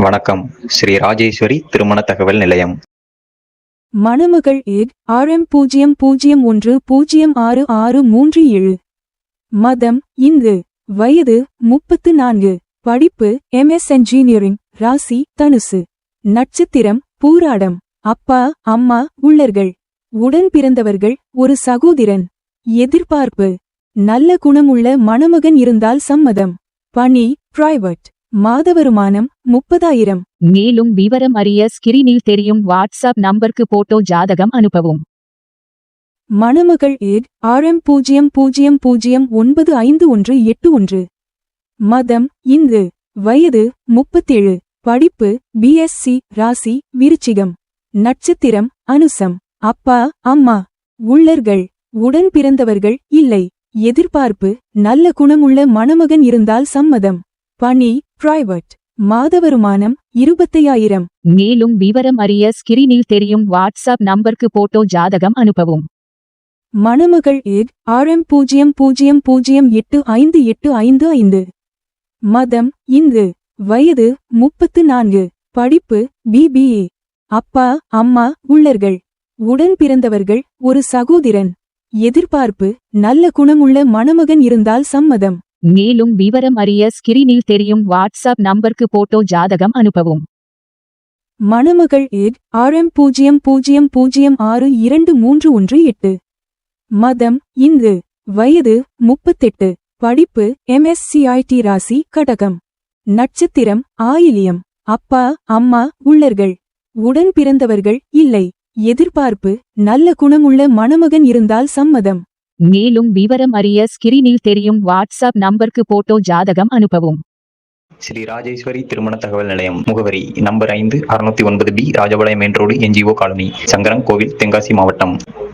வணக்கம். ஸ்ரீ ராஜேஸ்வரி திருமண தகவல் நிலையம். மணமகள் RM00106637. மதம் இந்து. வயது 34. படிப்பு MS என்ஜினியரிங். ராசி தனுசு. நட்சத்திரம் பூராடம். அப்பா அம்மா உள்ளர்கள். உடன் பிறந்தவர்கள் ஒரு சகோதரன். எதிர்பார்ப்பு நல்ல குணமுள்ள மணமகன் இருந்தால் சம்மதம். பணி பிரைவேட். மாத வருமானம் 30,000. மேலும் விவரம் அறிய ஸ்கிரீனில் தெரியும் வாட்ஸ்அப் நம்பருக்கு போட்டோ ஜாதகம் அனுப்பவும். மணமகள் RM00095181. மதம் இந்து. வயது 37. படிப்பு BSc. ராசி விருச்சிகம். நட்சத்திரம் அனுசம். அப்பா அம்மா உள்ளர்கள். உடன் பிறந்தவர்கள் இல்லை. எதிர்பார்ப்பு நல்ல குணமுள்ள மணமகன் இருந்தால் சம்மதம். பணி பிரைவேட். மாத வருமானம் 25,000. மேலும் விவரம் அறிய ஸ்கிரீனில் தெரியும் வாட்ஸ்அப் நம்பருக்கு போட்டோ ஜாதகம் அனுப்பவும். மணமகள் RM00085855. மதம் இந்து. வயது 34. படிப்பு BBA. அப்பா அம்மா உள்ளர்கள். உடன் பிறந்தவர்கள் ஒரு சகோதரன். எதிர்பார்ப்பு நல்ல குணமுள்ள மணமகன் இருந்தால் சம்மதம். மேலும் விவரம் அறிய ஸ்கிரீனில் தெரியும் வாட்ஸ்அப் நம்பருக்கு போட்டோ ஜாதகம் அனுப்பவும். மணமகள் RM00062318. மதம் இந்து. வயது 38. படிப்பு MSc IT. ராசி கடகம். நட்சத்திரம் ஆயிலியம். அப்பா அம்மா உள்ளர்கள். உடன் பிறந்தவர்கள் இல்லை. எதிர்பார்ப்பு நல்ல குணமுள்ள மணமகன் இருந்தால் சம்மதம். மேலும் விவரம் அறிய ஸ்கிரீனில் தெரியும் வாட்ஸ்அப் நம்பருக்கு போட்டோ ஜாதகம் அனுப்பவும். ஸ்ரீ ராஜேஸ்வரி திருமண தகவல் நிலையம். முகவரி number 5 609B Rajapalayam main road NGO colony Sankaran கோவில் தென்காசி மாவட்டம்.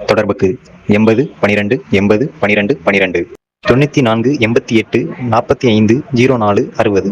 தொடர்புக்கு 80 12 80 12 12 94 88 45 04 60.